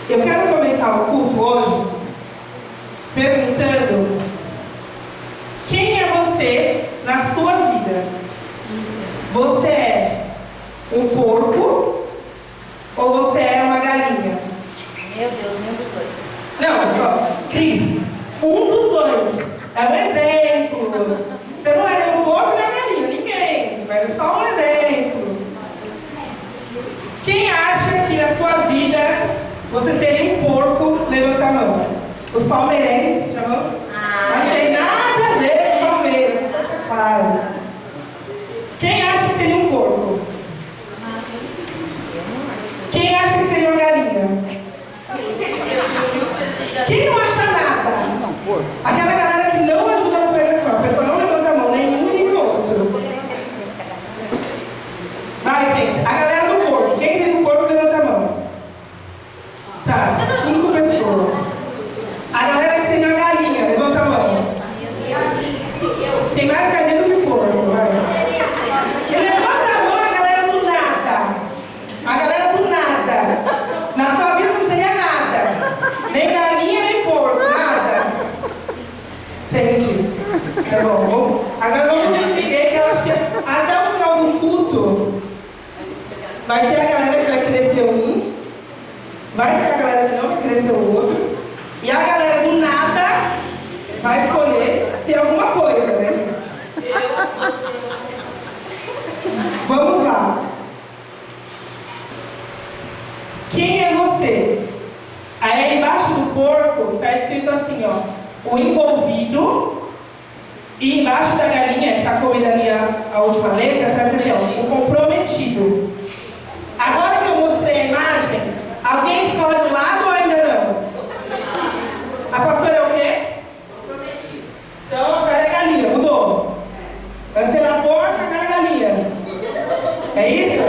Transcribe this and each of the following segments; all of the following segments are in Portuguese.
Eu quero começar o culto hoje perguntando: quem é você na sua vida? Você é um porco ou você é uma galinha? Meu Deus, nenhum dos dois. Não, só, Cris, um dos dois. É um exemplo. Você não é nem um porco nem uma galinha, ninguém. Mas é só um exemplo. Quem acha que na sua vida você seria um porco? Levanta a mão. Os palmeirenses, chamam? Mas não tem nada a ver com Palmeiras, deixa claro. Quem acha que seria um porco? Quem acha que seria uma galinha? Quem não acha nada? Aquela galera que não ajuda na pregação. A pessoa não levanta a mão, nem um nem o outro. Vai, gente. A galera do porco. Quem tem um porco, levanta a mão. Tá, 5 pessoas. A galera que seria uma galinha, levanta a mão. Tem mais galinha do que porco, vai. E levanta a mão a galera do nada. A galera do nada. Na sua vida não seria nada. Nem galinha, nem porco, nada. Entendi. Tá bom. Agora vamos entender que eu acho que até o final do culto vai ter a galera que vai crescer um, vai ter a galera que não vai crescer o outro, e a galera do nada vai escolher ser alguma coisa, né, gente? Vamos lá. Quem é você? Aí embaixo do porco está escrito assim, ó, o envolvido, e embaixo da galinha, que está comida ali a última letra, está escrito assim, o comprometido. Agora que eu mostrei a imagem, alguém escolhe um lado ou ainda não? A pastora é o quê? Comprometido. Então a senhora é galinha, mudou. Antes era porco, agora é galinha. É isso?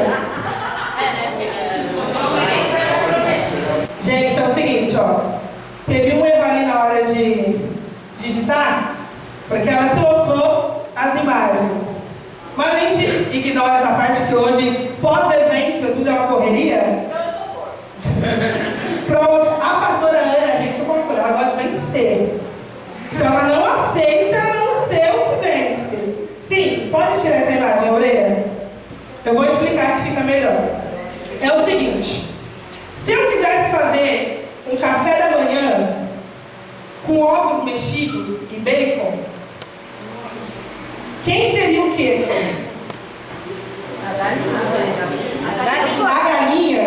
Gente, é o seguinte, ó. Teve um erro ali na hora de digitar, porque ela trocou as imagens. Mas a gente ignora essa parte que hoje, pós-evento, tudo é uma correria. Pronto, a pastora Ana, gente, eu concordo, ela gosta de vencer. Então ela não aceita não ser o que vence. Sim, pode tirar essa imagem, Aurelia? Eu vou explicar que fica melhor. É o seguinte. Se eu quisesse fazer um café da manhã com ovos mexidos e bacon, quem seria o quê? A galinha,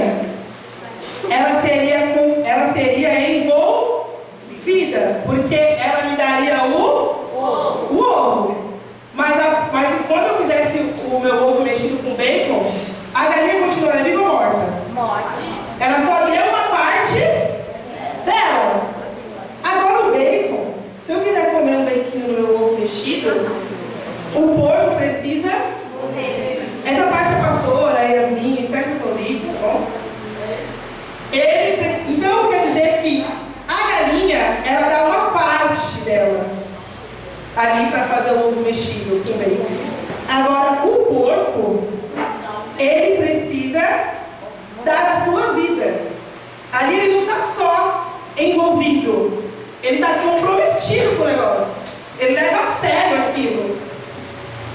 ela seria envolvida, porque ela me daria o ovo. Mas quando eu fizesse o meu ovo mexido com bacon, a galinha continuaria viva ou morta? Morte. Ela só me deu uma parte dela. Agora o bacon, se eu quiser comer um bacon no meu ovo mexido, o porco precisa morrer. Essa parte é pastora, Yasmin, fecha os ouvidos, tá bom? Então quer dizer que a galinha, ela dá uma parte dela ali para fazer o ovo mexido com bacon. Agora o porco, ele precisa dar a sua vida. Ali ele não está só envolvido, ele está comprometido com o negócio. Ele leva a sério aquilo.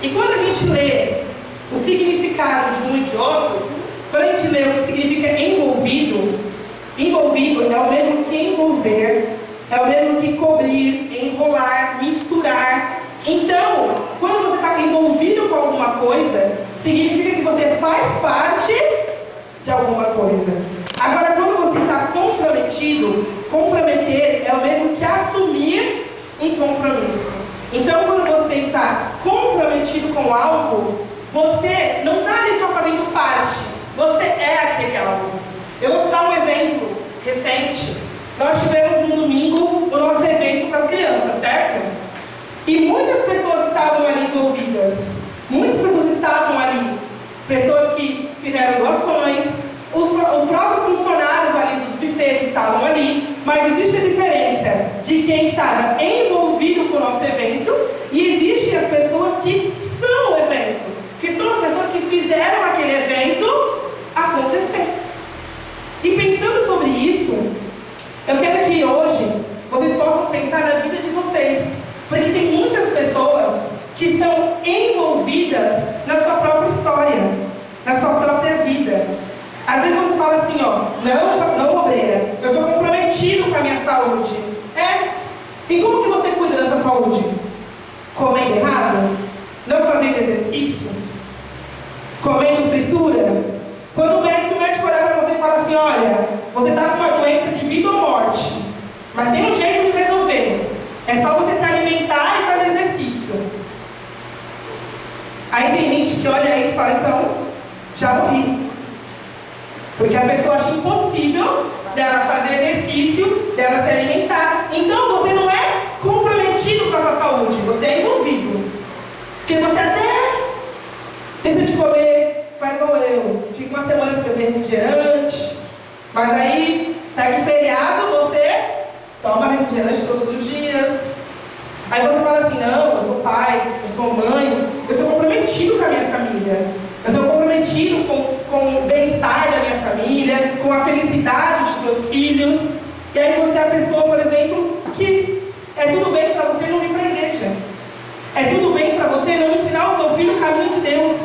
E quando a gente lê o significado de um e de outro, quando a gente lê o que significa envolvido, envolvido é o mesmo que envolver, é o mesmo que cobrir, enrolar, misturar. Então, quando você está envolvido com alguma coisa, significa que você faz parte de alguma coisa. Agora, quando você está comprometido, comprometer é o mesmo que assumir um compromisso. Então, quando você está comprometido com algo, você não está ali só fazendo parte, você é aquele algo. Eu vou dar um exemplo recente. Nós tivemos no domingo o nosso evento com as crianças, certo? E muitas pessoas estavam ali envolvidas. Muitas pessoas estavam ali. Pessoas que fizeram doações. Os próprios envolvidas na sua própria história, na sua própria vida. Às vezes você fala assim, ó, não, obreira, eu estou comprometido com a minha saúde. E como que você cuida da sua saúde? Comendo errado? Não fazendo exercício? Comendo fritura? Quando o médico olha para você e fala assim, olha, você está com uma doença de vida ou morte, mas tem um jeito de resolver. É só você se alimentar e fazer exercício. Aí tem gente que olha isso e fala, então, já morri. Porque a pessoa acha impossível dela fazer exercício, dela se alimentar. Então você não é comprometido com a sua saúde, você é envolvido. Porque você até deixa de comer, faz igual eu. Fica uma semana sem beber refrigerante, mas aí pega um feriado, você toma refrigerante todos os dias. Aí você fala assim, não, eu sou pai, eu sou mãe, eu sou comprometido com a minha família. Eu sou comprometido com o bem-estar da minha família, com a felicidade dos meus filhos. E aí você é a pessoa, por exemplo, que é tudo bem para você não ir para a igreja. É tudo bem para você não ensinar o seu filho o caminho de Deus.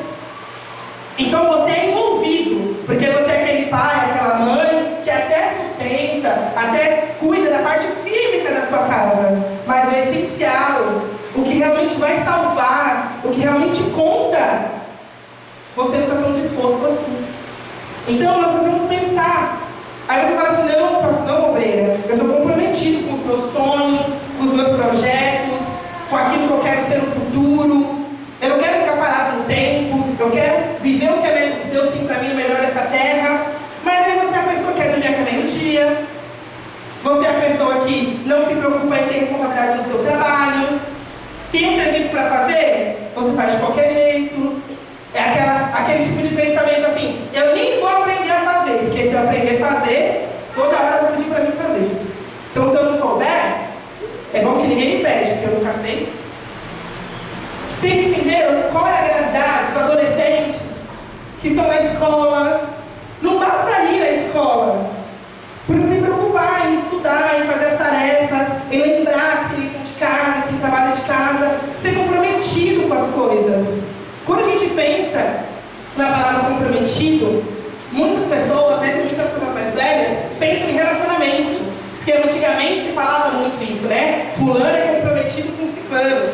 Então você é envolvido, porque você é aquele pai, aquela mãe, que até sustenta, até cuida da parte física da sua casa. Mas o essencial, o que realmente vai salvar, o que realmente conta, você não está tão disposto assim. Então nós precisamos pensar. Aí você fala assim, não, obreira, eu sou comprometido com os meus sonhos, com os meus projetos, com aquilo que eu quero ser no futuro. Eu não quero ficar parado no tempo, eu quero viver o que Deus tem para mim, o melhor dessa terra. Mas aí você é a pessoa que quer dormir até meio-dia. Você é a pessoa que não se preocupa em ter responsabilidade no seu trabalho. Tem um serviço para fazer? Você faz de qualquer jeito. É aquele tipo de pensamento assim, eu nem vou aprender a fazer, porque se eu aprender a fazer, toda hora eu vou pedir para mim fazer. Então se eu não souber, é bom que ninguém me pede, porque eu nunca sei. Vocês entenderam qual é a gravidade dos adolescentes que estão na escola? Não basta ir na escola. Precisa se preocupar em estudar, em fazer as tarefas, em lembrar que tem lição de casa, que tem trabalho de casa, ser comprometido com as coisas. Quando a gente pensa na palavra comprometido, muitas pessoas, principalmente as pessoas mais velhas, pensam em relacionamento. Porque antigamente se falava muito isso, né? Fulano é comprometido com ciclano.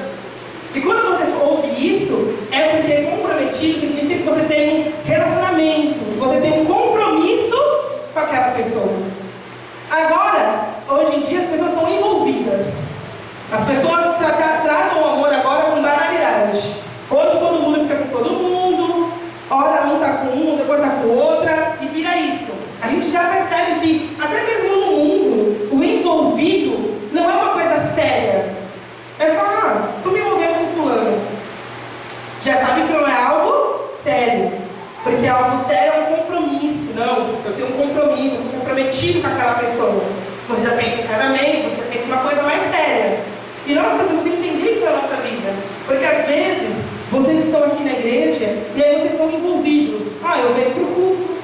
E quando você ouve isso, é porque comprometido significa que você tem um relacionamento, você tem um compromisso com aquela pessoa. Agora, hoje em dia, as pessoas são envolvidas. As pessoas tratam o amor agora com banalidade. Hoje todo mundo fica com todo mundo, ora um está com um, depois está com outra, e vira isso. A gente já percebe que, até mesmo no mundo, o envolvido não é uma coisa séria. É só, estou me envolvendo com fulano. Já sabe que não é algo sério. Porque algo sério é um compromisso. Não, eu tenho um compromisso, eu estou comprometido com aquela pessoa. Você já pensa em casamento, você já pensa em uma coisa mais séria. E nós precisamos entender isso na nossa vida. Porque às vezes, vocês estão aqui na igreja e aí vocês são envolvidos. Eu venho para o culto,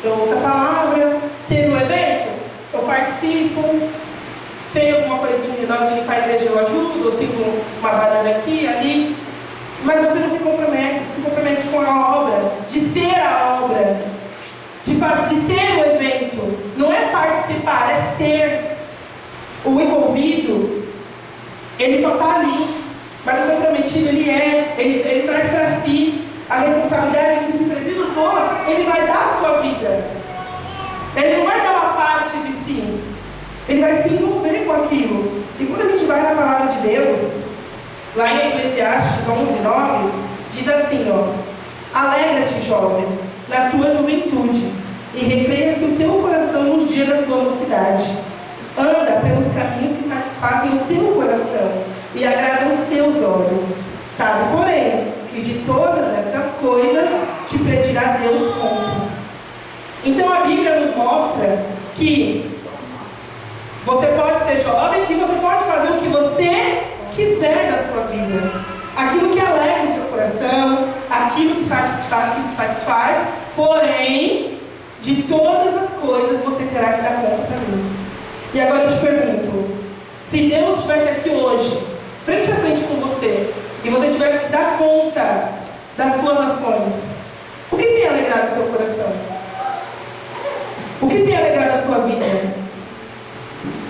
eu ouço a palavra, teve um evento, eu participo, tem alguma coisinha na hora de limpar a igreja, eu ajudo, eu sigo uma banana aqui, ali. Mas você não se compromete com a obra, de ser a obra, de ser o evento. Não é participar, é ser. O envolvido, ele só está ali, mas o comprometido ele traz para si a responsabilidade de que se preciso for, ele vai dar a sua vida. Ele não vai dar uma parte de si, ele vai se envolver com aquilo. E quando a gente vai na palavra de Deus, lá em Eclesiastes 11:9, diz assim, alegra-te, jovem, na tua juventude, e recreia-se o teu coração nos dias da tua mocidade. Anda pelos caminhos que satisfazem o teu coração e agradam os teus olhos. Sabe, porém, que de todas estas coisas te pedirá Deus contas. Então a Bíblia nos mostra que você pode ser jovem e você pode fazer o que você quiser da sua vida. Aquilo que alegra o seu coração, aquilo que te satisfaz, porém, de todas as coisas você terá que dar conta para Deus. E agora eu te pergunto, se Deus estivesse aqui hoje, frente a frente com você, e você tiver que dar conta das suas ações? O que tem alegrado o seu coração? O que tem alegrado a sua vida?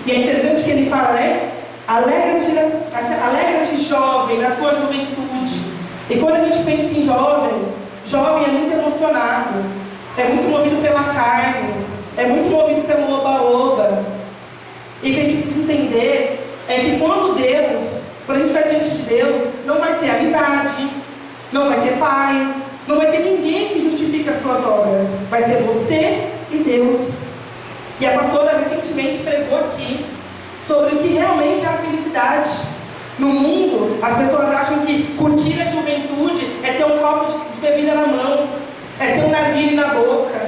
E é interessante que ele fala, né? Alegra-te, jovem, na tua juventude. E quando a gente pensa em jovem, jovem é muito emocionado, é muito movido pela carne, é muito movido pelo oba-oba. E o que a gente precisa entender é que quando a gente vai diante de Deus, não vai ter amizade, não vai ter pai, não vai ter ninguém que justifique as tuas obras. Vai ser você e Deus. E a pastora recentemente pregou aqui sobre o que realmente é a felicidade. No mundo, as pessoas acham que curtir a juventude é ter um copo de bebida na mão, é ter um narguilé na boca,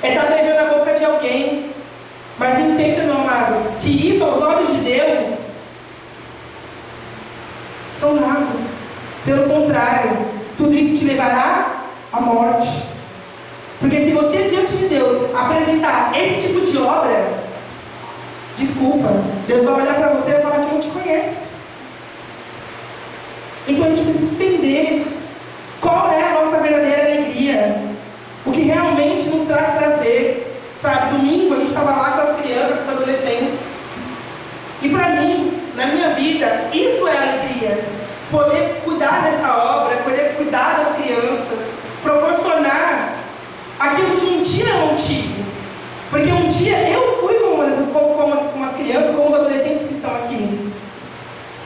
é estar beijando a boca de alguém. Mas entenda, meu amado, que isso aos olhos de Deus são nada. Pelo contrário, tudo isso te levará à morte. Porque se você diante de Deus apresentar esse tipo de obra, desculpa, Deus vai olhar para você e falar que não te conhece. Então a gente precisa entender qual é a nossa verdadeira alegria, o que realmente nos traz prazer. Sabe, domingo a gente estava lá com as crianças, com os adolescentes. E para mim, na minha vida, isso é alegria. Poder cuidar dessa obra, poder cuidar das crianças, proporcionar aquilo que um dia eu não tive. Porque um dia eu fui como as crianças, como os adolescentes que estão aqui.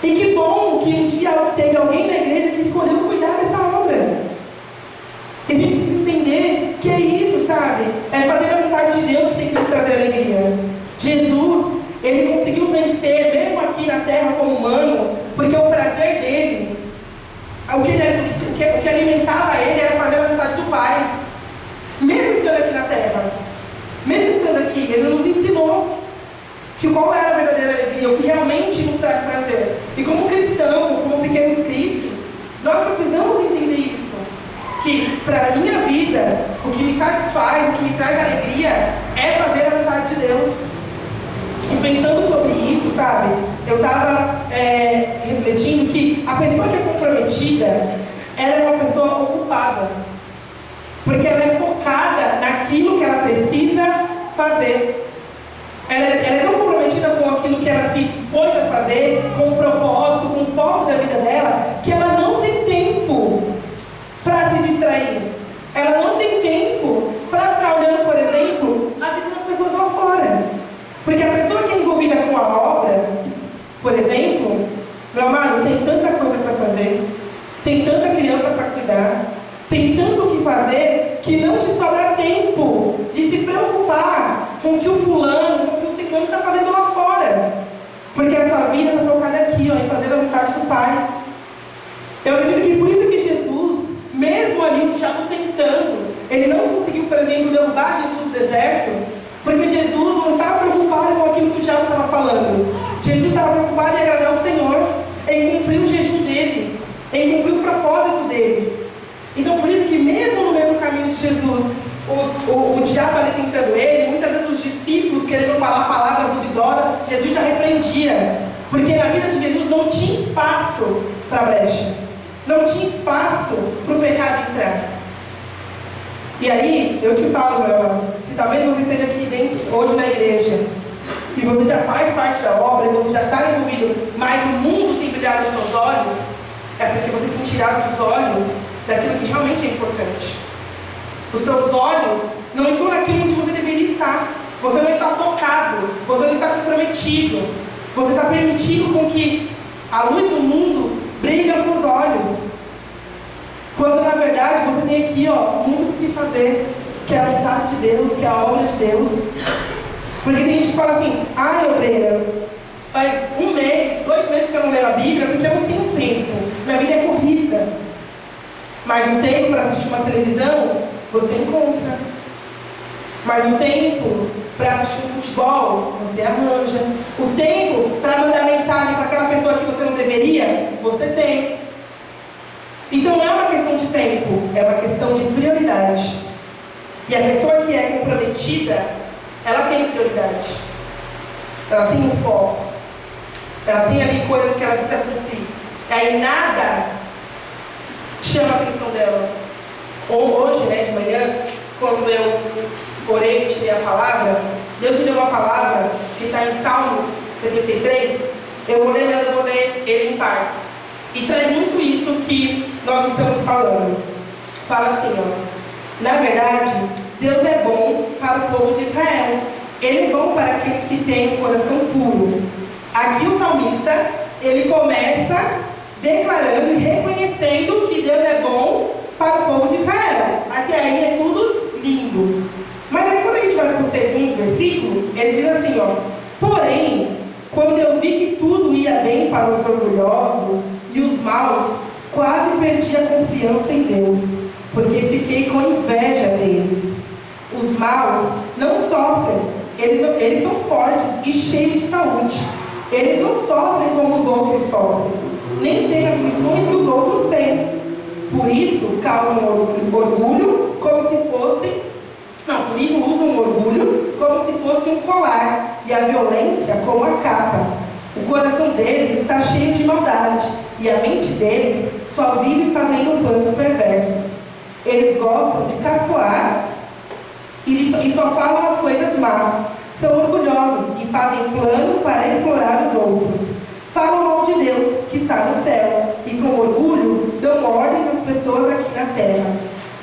E que bom que um dia teve alguém na igreja que escolheu cuidar dessa obra. E a gente precisa entender que é isso, sabe? É fazer a vontade de Deus que tem que nos trazer alegria. Jesus, ele conseguiu vencer, mesmo aqui na terra como humano, porque o prazer dele, o que alimentava ele era fazer a vontade do Pai. Mesmo estando aqui na terra, mesmo estando aqui, ele nos ensinou que qual era a verdadeira alegria, o que realmente nos traz prazer. E como cristão, como pequenos cristos, nós precisamos entender isso. Que para a minha vida, o que me satisfaz, o que me traz alegria, é fazer a vontade de Deus. E pensando sobre isso, sabe, eu estava refletindo que a pessoa que é comprometida, ela é uma pessoa ocupada. Porque ela é focada naquilo que ela precisa fazer. Ela é tão comprometida com aquilo que ela se dispôs a fazer, com o propósito, com o foco da vida dela, que ela não tem tempo para se distrair. Ela não tem tempo para ficar olhando, por exemplo, a vida das pessoas lá fora. Porque a pessoa que é envolvida com a obra, por exemplo, meu amado, tem tanta coisa para fazer, tem tanta criança para cuidar, tem tanto o que fazer, que não te sobra tempo de se preocupar com o que o fulano, com o que o ciclano está fazendo lá fora. Porque a sua vida está focada aqui, ó, em fazer a vontade do Pai. Eu acredito que por isso que Jesus, mesmo ali o diabo tentando, ele não conseguiu, por exemplo, derrubar Jesus do deserto, porque Jesus não estava preocupado com aquilo que o diabo estava falando. Jesus estava preocupado em agradar o Senhor, em cumprir o jejum dele, em cumprir o propósito dele. Então, por isso que mesmo no meio do caminho de Jesus, o diabo ali tentando ele, muitas vezes os discípulos querendo falar palavras duvidosas, Jesus já repreendia. Porque na vida de Jesus não tinha espaço para a brecha. Não tinha espaço para o pecado entrar. E aí, eu te falo, meu amado, se talvez você esteja aqui dentro, hoje na igreja, e você já faz parte da obra, e você já está envolvido, mas o mundo tem brilhado nos seus olhos, é porque você tem tirado os olhos daquilo que realmente é importante. Os seus olhos não estão naquilo onde você deveria estar. Você não está focado, você não está comprometido, você está permitindo com que a luz do mundo brilhe aos seus olhos. Quando na verdade você tem aqui, ó, muito o que se fazer, que é a vontade de Deus, que é a obra de Deus. Porque tem gente que fala assim, obreira, faz 1 mês, 2 meses que eu não leio a Bíblia, porque eu não tenho tempo, minha vida é corrida. Mas um tempo para assistir uma televisão, você encontra. Mas um tempo para assistir um futebol, você arranja. O tempo para mandar mensagem para aquela pessoa que você não deveria, você tem. Então não é uma questão de tempo, é uma questão de prioridade. E a pessoa que é comprometida, ela tem prioridade. Ela tem um foco. Ela tem ali coisas que ela precisa cumprir. E aí nada chama a atenção dela. Ou hoje, né, de manhã, quando eu orei e tirei a palavra, Deus me deu uma palavra que está em Salmos 73. Eu vou ler, mas eu vou ler ele em partes. E traz muito isso que nós estamos falando. Fala assim, ó. Na verdade, Deus é bom para o povo de Israel. Ele é bom para aqueles que têm um coração puro. Aqui o salmista, ele começa declarando e reconhecendo que Deus é bom para o povo de Israel. Até aí é tudo lindo. Mas aí quando a gente vai para o segundo versículo, ele diz assim, ó. Porém, quando eu vi que tudo ia bem para os orgulhosos e os maus, quase perdi a confiança em Deus, porque fiquei com inveja deles. Os maus não sofrem, eles são fortes e cheios de saúde. Eles não sofrem como os outros sofrem, nem têm as missões que os outros têm. Por isso causam orgulho como se fosse... Não, por isso usam orgulho como se fosse um colar, e a violência como a capa. O coração deles está cheio de maldade, e a mente deles só vive fazendo planos perversos. Eles gostam de caçoar e só falam as coisas más. São orgulhosos e fazem planos para explorar os outros. Falam mal de Deus, que está no céu, e com orgulho dão ordens às pessoas aqui na terra.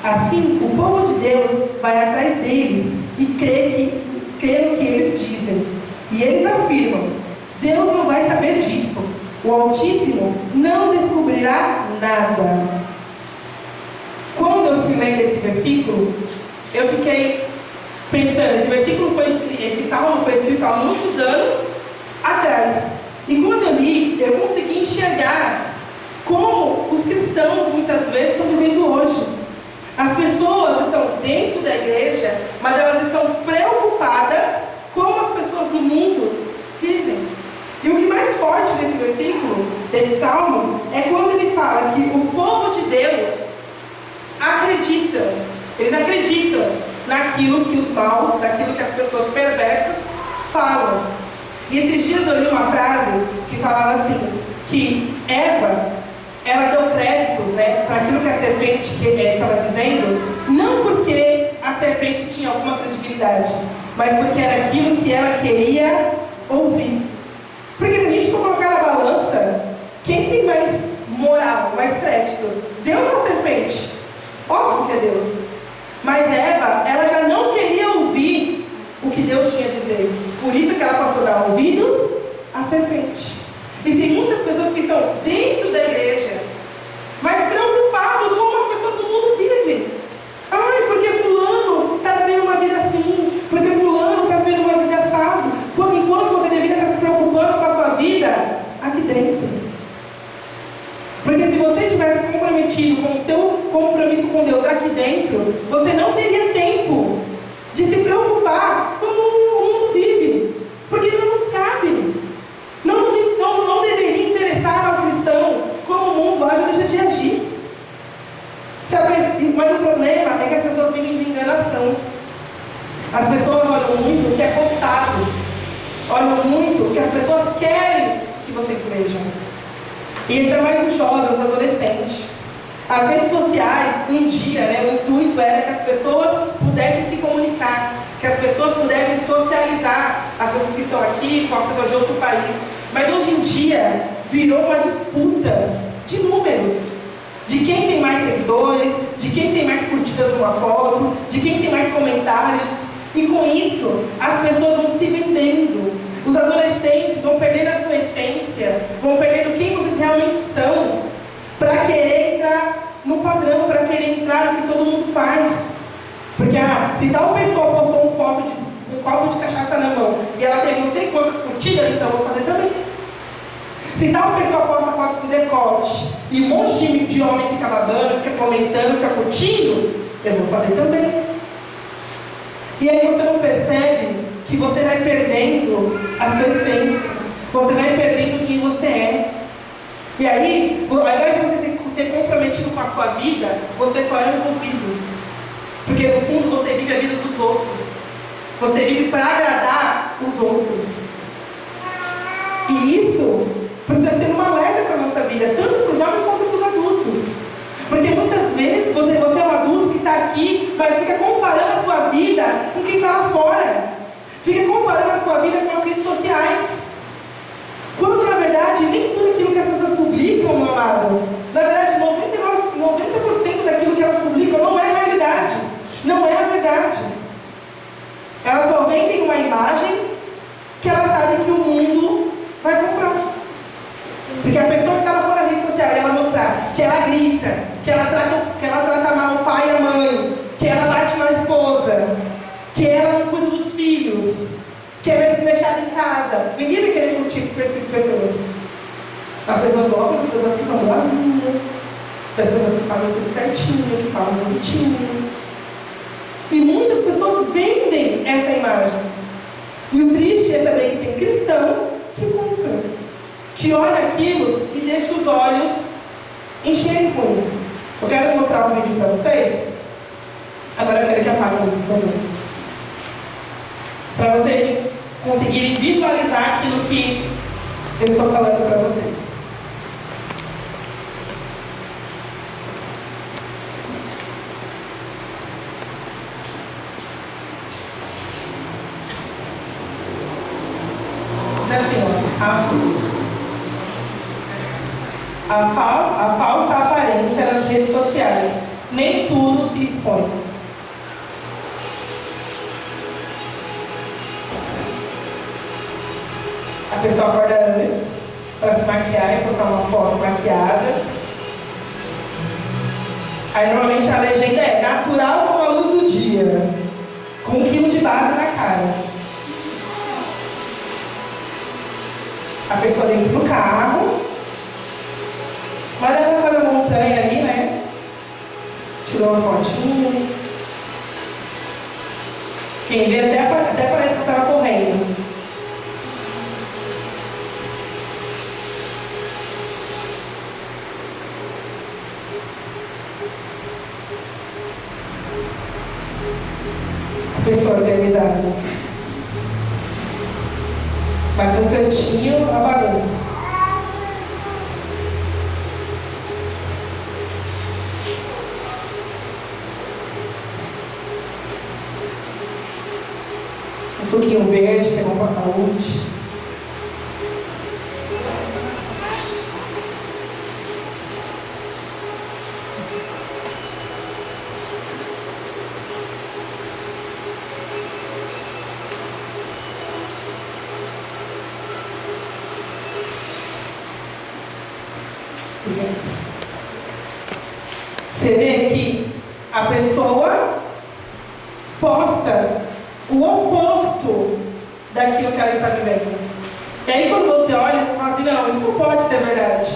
Assim, o povo de Deus vai atrás deles e crê no que eles dizem. E eles afirmam: Deus não vai saber disso. O Altíssimo não descobrirá nada. Quando eu fui ler esse versículo, eu fiquei pensando, esse salmo foi escrito há muitos anos atrás. E quando eu li, eu consegui enxergar como os cristãos muitas vezes estão vivendo hoje. As pessoas estão dentro da igreja, mas elas estão preocupadas como as pessoas do mundo vivem. E o que mais forte desse versículo, desse salmo, é quando ele fala que o povo de Deus acredita. Eles acreditam naquilo que os maus, naquilo que as pessoas perversas falam. E esses dias eu li uma frase que falava assim, que Eva, ela deu créditos, né, para aquilo que a serpente estava dizendo, não porque a serpente tinha alguma credibilidade, mas porque era aquilo que ela queria ouvir. Porque se a gente for colocar na balança, quem tem mais moral, mais crédito? Deus ou a serpente? Óbvio que é Deus. Mas Eva, ela já não queria ouvir o que Deus tinha a dizer. Por isso que ela passou a dar ouvidos à serpente. E tem muitas pessoas que estão dentro da igreja, mas preocupadas como as pessoas do mundo vivem. Ai, porque fulano está vivendo uma vida assim, porque fulano está vivendo uma vida assado. Enquanto você deveria estar se preocupando com a sua vida aqui dentro. Porque se você tivesse comprometido com o seu compromisso com Deus aqui dentro, você não teria tempo de se preocupar como o mundo vive. Porque não nos cabe. Não deveria interessar ao cristão como o mundo age ou deixa de agir. Sabe? Mas o problema é que as pessoas vivem de enganação. As pessoas olham muito o que é postado. Olham muito o que as pessoas querem que vocês vejam. E ainda mais os jovens, os adolescentes. As redes sociais, um dia, né, o intuito era que as pessoas pudessem se comunicar, que as pessoas pudessem socializar, as pessoas que estão aqui com as pessoas de outro país. Mas hoje em dia virou uma disputa de números, de quem tem mais seguidores, de quem tem mais curtidas numa foto, de quem tem mais comentários. E com isso, as pessoas vão se vendendo. Os adolescentes vão perdendo a sua essência, vão perdendo quem vocês realmente são, para querer entrar no padrão, para querer entrar no que todo mundo faz. Porque se tal pessoa postou uma foto de um copo de cachaça na mão e ela teve não sei quantas curtidas, então eu vou fazer também. Se tal pessoa posta foto com decote e um monte de homem fica babando, fica comentando, fica curtindo, eu vou fazer também. E aí você não percebe que você vai perdendo a sua essência, você vai perdendo quem você é. E aí, ao invés de você ser comprometido com a sua vida, você só é envolvido. Porque no fundo você vive a vida dos outros. Você vive para agradar os outros. E isso precisa ser um alerta para a nossa vida, tanto para os jovens quanto para os adultos. Porque muitas publicam, meu amado, na verdade, 90% daquilo que elas publicam não é a realidade, não é a verdade. Elas só vendem uma imagem que elas sabem que o mundo vai comprar. Porque a pessoa que ela for na rede social e ela mostrar que ela grita, que ela trata mal o pai e a mãe, que ela bate na esposa, que ela não cuida dos filhos, que ela é desleixada em casa, ninguém vai querer curtir esse perfil de pessoas. A pessoa gosta das pessoas que são boazinhas, das pessoas que fazem tudo certinho, que falam bonitinho. E muitas pessoas vendem essa imagem. E o triste é saber que tem cristão que compra, que olha aquilo e deixa os olhos encherem com isso. Eu quero mostrar um vídeo para vocês. Agora eu quero que apague o vídeo, por favor. Para vocês conseguirem visualizar aquilo que eu estou falando para vocês. Assim, ó, a falsa aparência nas redes sociais. Nem tudo se expõe. A pessoa acorda antes para se maquiar e postar uma foto maquiada. Aí normalmente a legenda é natural como a luz do dia, com 1 quilo de base na cara. A pessoa dentro do carro, mas ela sabe a montanha ali, né? Tirou uma fotinha. Quem vê até parece que estava correndo. A pessoa organizada. Mas no cantinho, a bagunça. Um suquinho verde, que é bom para a saúde. Você vê que a pessoa posta o oposto daquilo que ela está vivendo. E aí quando você olha, você fala assim, não, isso não pode ser verdade.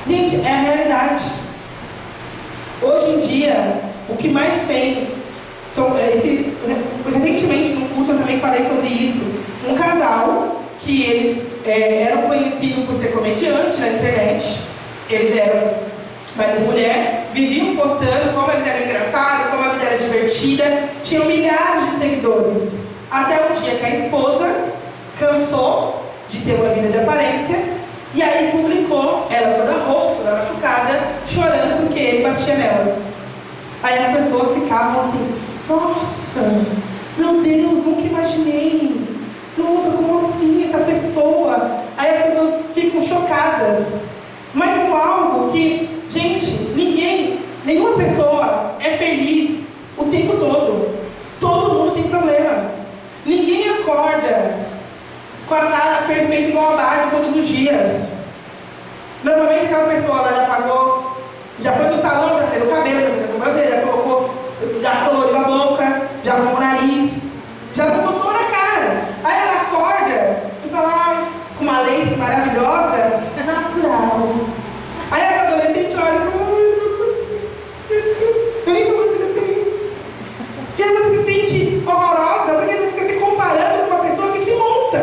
Gente, é a realidade. Hoje em dia, o que mais tem são recentemente no culto eu também falei sobre isso. Um casal que eles eram conhecidos por ser comediante na internet. Eles eram marido e mulher, viviam postando como eles eram engraçados, como a vida era divertida, tinham milhares de seguidores. Até o dia que a esposa cansou de ter uma vida de aparência e aí publicou, ela toda roxa, toda machucada, chorando porque ele batia nela. Aí as pessoas ficavam assim, nossa, meu Deus, nunca imaginei. Nossa, como assim essa pessoa? Aí as pessoas ficam chocadas. Mas com algo que, gente, nenhuma pessoa é feliz o tempo todo. Todo mundo tem problema. Ninguém acorda com a cara perfeita igual a Barbie todos os dias. Normalmente aquela pessoa ela já pagou, já foi no salão, já fez o cabelo, já fez a sobrancelha, já colocou, já coloriu a boca, já arrumou o nariz, já botou toda a cara. Aí ela acorda e fala, com uma lace maravilhosa, natural. Aí a adolescente olha e fala, eu nem sei o que você tem. E aí você se sente horrorosa porque você fica se comparando com uma pessoa que se monta.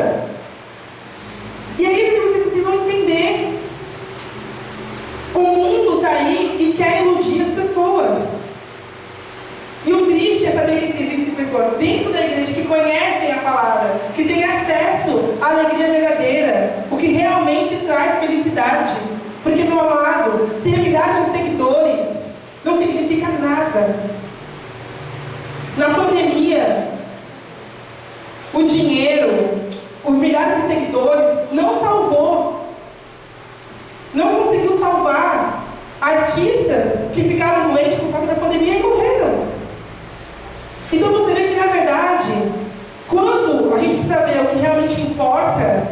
E aí é que vocês precisam entender. O mundo está aí e quer iludir as pessoas. E o triste é saber que existem pessoas dentro da igreja que conhecem a palavra, que têm acesso à alegria verdadeira, o que realmente traz felicidade. Porque, meu amado, ter milhares de seguidores não significa nada. Na pandemia, o dinheiro, os milhares de seguidores não salvou. Não conseguiu salvar artistas que ficaram doentes por conta da pandemia e morreram. Então você vê que, na verdade, quando a gente precisa ver o que realmente importa,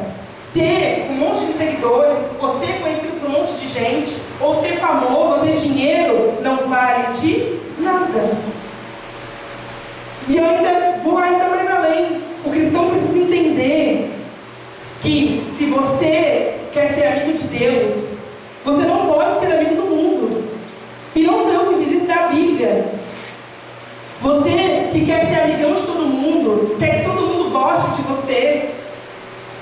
ter um monte de seguidores, ou ser conhecido por um monte de gente, ou ser famoso, ou ter dinheiro, não vale de nada. E eu ainda vou mais além. O cristão precisa entender que, se você quer ser amigo de Deus, você não pode ser amigo do mundo. E não sou eu que diz isso, é a Bíblia. Você que quer ser amigão de todo mundo, quer que todo mundo goste de você,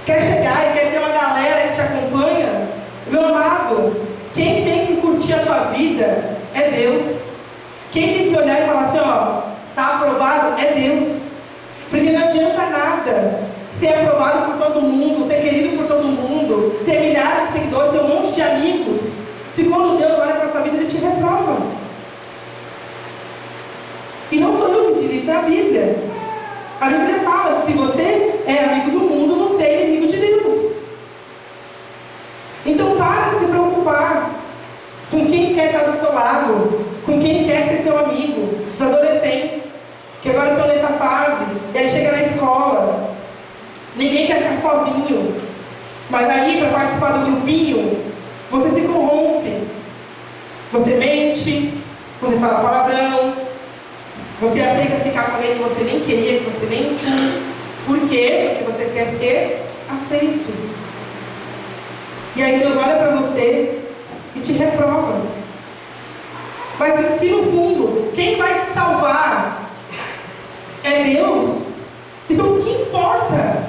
quer chegar e quer ter uma galera que te acompanha, meu amado, quem tem que curtir a sua vida é Deus. Quem tem que olhar e falar assim, ó, está aprovado é Deus. Porque não adianta nada ser aprovado por todo mundo, ser querido por todo mundo, ter milhares de seguidores, ter um monte de amigos, se quando Deus olha para a sua vida, Ele te reprova. E não sou eu que diz isso, é a Bíblia. A Bíblia fala que se você é amigo do mundo, você é inimigo de Deus. Então para de se preocupar com quem quer estar do seu lado, com quem quer ser seu amigo. Os adolescentes, que agora estão nessa fase, e aí chega na escola, ninguém quer ficar sozinho, mas aí para participar do grupinho, você se corrompe, você mente, você fala palavrão, você aceita ficar com alguém que você nem queria, que você nem tinha. Por quê? Porque você quer ser aceito. E aí Deus olha para você e te reprova. Mas se no fundo, quem vai te salvar é Deus, então o que importa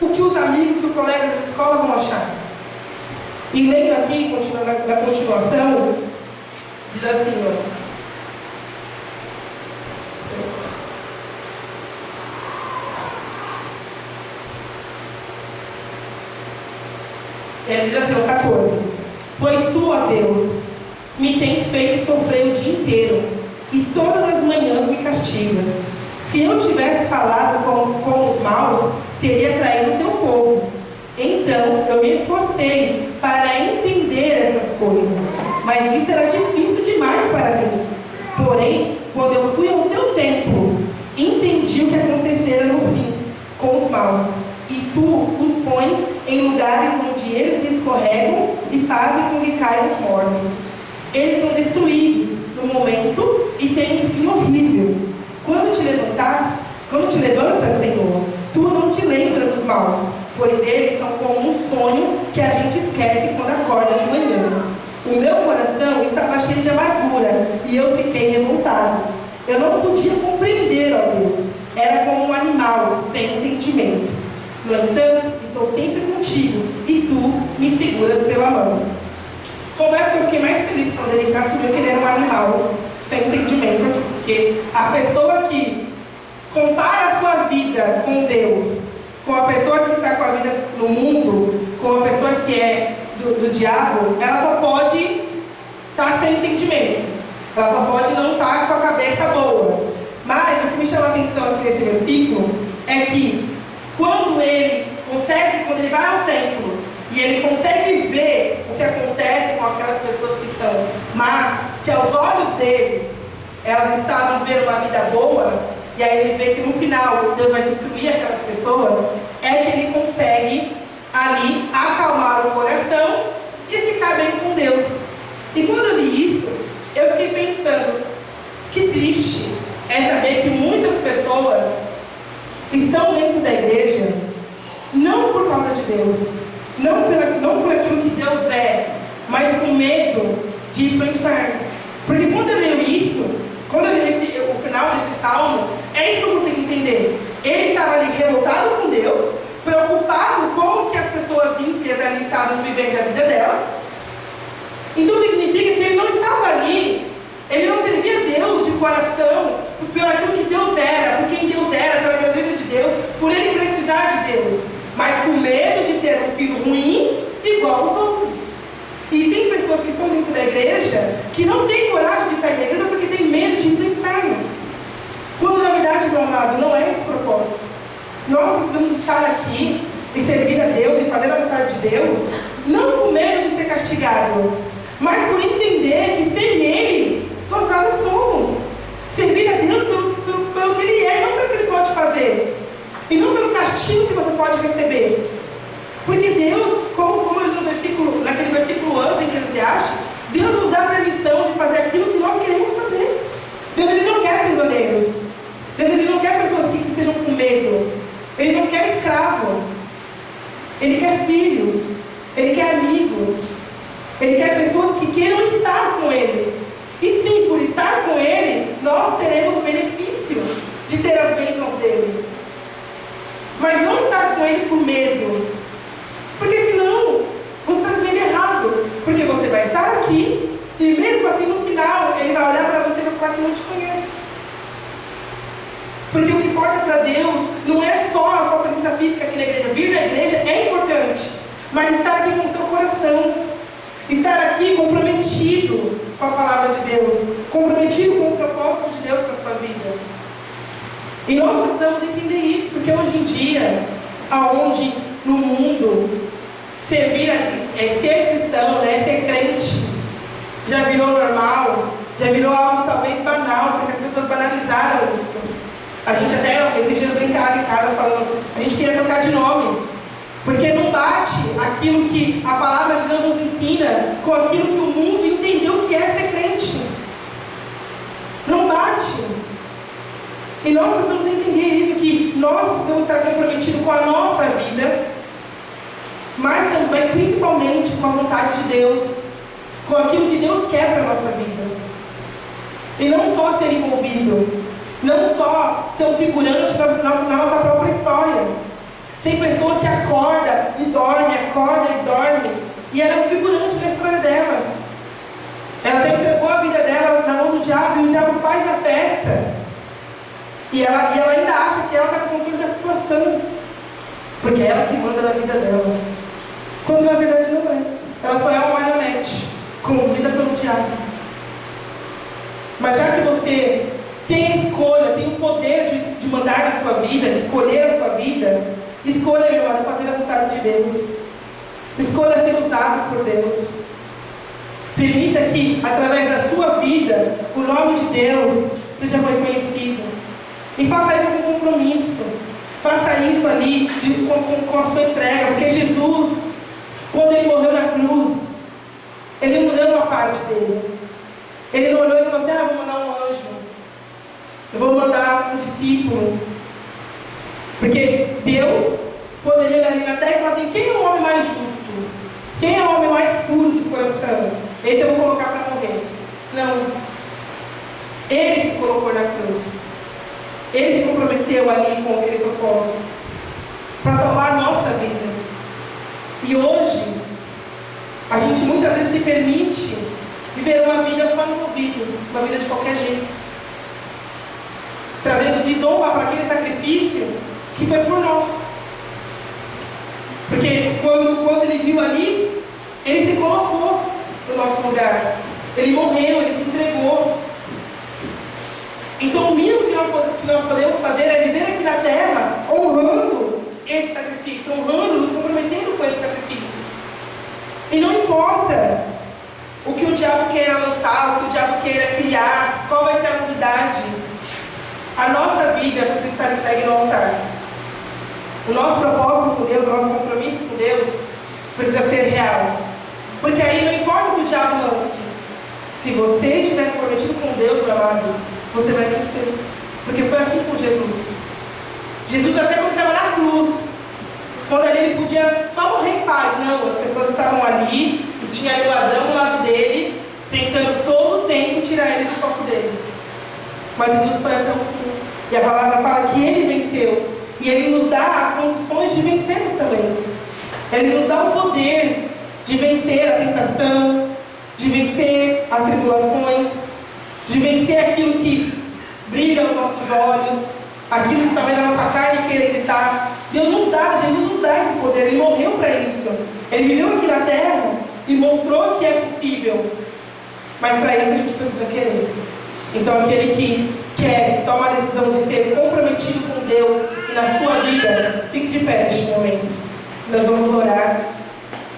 o que os amigos do colega da escola vão achar? E lendo aqui, na continuação, diz assim, ó. Ele diz assim, o 14: Pois tu, ó Deus, me tens feito sofrer o dia inteiro, e todas as manhãs me castigas. Se eu tivesse falado com os maus, teria traído o teu povo. Então eu me esforcei para entender essas coisas, mas isso era difícil demais para mim. Porém, quando eu fui ao teu templo, entendi o que acontecera no fim com os maus, e tu os pões em lugares onde eles escorregam e fazem com que caiam os mortos. Eles são destruídos no momento e têm um fim horrível. Quando te levantas, Senhor, tu não te lembras dos maus, pois eles são como um sonho que a gente esquece quando acorda de manhã. O meu coração estava cheio de amargura e eu fiquei revoltado. Eu não podia compreender, ó Deus. Era como um animal sem entendimento. No entanto, estou sempre contigo e tu me seguras pela mão. Confesso que eu fiquei mais feliz quando ele assumiu que ele era um animal sem entendimento aqui, porque a pessoa que compara a sua vida com Deus, com a pessoa que está com a vida no mundo, com a pessoa que é do diabo, ela só pode estar sem entendimento, ela só pode não estar com a cabeça boa. Mas o que me chama a atenção aqui nesse versículo é que quando ele vai ao templo e ele consegue ver o que acontece com aquelas pessoas que são más, que aos olhos dele elas estavam vendo uma vida boa, e aí ele vê que no final Deus vai destruir aquelas pessoas, é que ele consegue ali acalmar o coração e ficar bem com Deus. E quando eu li isso, eu fiquei pensando, que triste é saber que muitas pessoas estão dentro da igreja não por causa de Deus, não por aquilo que Deus é, mas com medo de ir para o inferno. Porque quando eu leio isso, quando eu leio o final desse salmo, é isso que eu consigo entender. Ele estava ali revoltado com Deus, preocupado com que as pessoas ímpias ali estavam vivendo a vida delas. Então significa que ele não estava ali, ele não servia a Deus de coração por aquilo que Deus era, por quem Deus era, pela grandeza de Deus, por ele precisar de Deus, mas com medo de ter um filho ruim igual aos outros. E tem pessoas que estão dentro da igreja que não têm coragem de sair da igreja porque tem medo de ir para o inferno. Quando na verdade, meu amado, não é esse o propósito. Nós precisamos estar aqui e servir a Deus e fazer a vontade de Deus, não com medo de ser castigado, mas por entender entender que sem Ele, nós nada somos. Servir a Deus pelo que Ele é, e não pelo que Ele pode fazer. E não pelo castigo que você pode receber. Porque Deus, como naquele versículo antes em Eclesiastes, Deus nos dá permissão de fazer aquilo que nós queremos fazer. Deus, Ele não quer prisioneiros. Deus, Ele não quer pessoas aqui que estejam com medo. Ele não quer escravo. Ele quer filhos. Ele quer amigos. Ele quer pessoas que queiram estar com Ele. E sim, por estar com Ele, nós teremos o benefício de ter as bênçãos dEle. Mas não estar com Ele por medo. Porque senão, você está vivendo errado. Porque você vai estar aqui, e mesmo assim no final, Ele vai olhar para você e vai falar que não te conhece. Porque o que importa para Deus não é só a sua presença física aqui na igreja. Vir na igreja é importante, mas estar aqui com o seu coração, estar aqui comprometido com a palavra de Deus, comprometido com o propósito de Deus para a sua vida. E nós precisamos entender isso, porque hoje em dia, aonde no mundo ser cristão, né, ser crente, já virou normal, já virou algo talvez banal, porque as pessoas banalizaram isso. A gente até, esses dias brincava em casa falando, a gente queria trocar de nome, porque não bate aquilo que a palavra de Deus nos ensina com aquilo que o mundo entendeu que é ser crente. Não bate. E nós precisamos entender isso, que nós precisamos estar comprometidos com a nossa vida, mas também, principalmente, com a vontade de Deus, com aquilo que Deus quer para a nossa vida. E não só ser envolvido, não só ser um figurante na nossa própria história. Tem pessoas que acordam e dormem, e ela é um figurante na história dela. Ela já entregou a vida dela na mão do diabo, e o diabo faz a festa. E ela ainda acha que ela está com controle da situação, porque é ela que manda na vida dela. Quando na verdade não é. Ela só é uma marionete, conduzida pelo diabo. Mas já que você tem a escolha, tem o poder de mandar na sua vida, de escolher a sua vida, escolha, meu irmão, fazer a vontade de Deus. Escolha ser usado por Deus. Permita que, através da sua vida, o nome de Deus seja reconhecido. E faça isso com compromisso. Faça isso ali com a sua entrega. Porque Jesus, quando Ele morreu na cruz, Ele não deu uma parte dele. Ele não olhou e falou assim, vou mandar um anjo. Eu vou mandar um discípulo. Porque Deus poderia olhar ali na terra e falar assim, quem é o homem mais justo? Quem é o homem mais puro de coração? Esse eu vou colocar para morrer. Não. Ele se colocou na cruz. Ele se comprometeu ali com aquele propósito para tomar nossa vida. E hoje, a gente muitas vezes se permite viver uma vida só envolvida, uma vida de qualquer jeito, trazendo desonra para aquele sacrifício que foi por nós. Porque quando Ele viu ali, Ele se colocou no nosso lugar. Ele morreu, Ele se entregou. Então o mínimo que nós podemos fazer é viver aqui na terra honrando esse sacrifício, honrando, nos comprometendo com esse sacrifício. E não importa o que o diabo queira lançar, o que o diabo queira criar, qual vai ser a novidade. A nossa vida precisa estar entregue no altar. O nosso propósito com Deus, o nosso compromisso com Deus precisa ser real. Porque aí não importa o que o diabo lance. Se você estiver comprometido com Deus, meu amado, você vai vencer. Porque foi assim com Jesus. Jesus até quando estava na cruz, quando ele podia só morrer em paz. Não, as pessoas estavam ali e tinha ali o ladrão do lado dele, tentando todo o tempo tirar ele do foco dele. Mas Jesus foi até o fim. E a palavra fala que ele venceu. E ele nos dá condições de vencermos também. Ele nos dá o poder de vencer a tentação, de vencer as tribulações, de vencer aquilo que brilha aos nossos olhos, aquilo que talvez a nossa carne queira gritar. Deus nos dá, Jesus nos dá esse poder. Ele morreu para isso. Ele viveu aqui na terra e mostrou que é possível. Mas para isso a gente precisa querer. Então aquele que quer, que toma a decisão de ser comprometido com Deus e na sua vida, fique de pé neste momento. Nós vamos orar,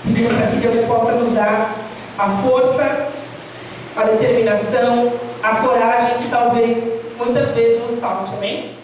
pedindo para que Deus possa nos dar a força a determinação, a coragem que talvez muitas vezes nos falte, amém?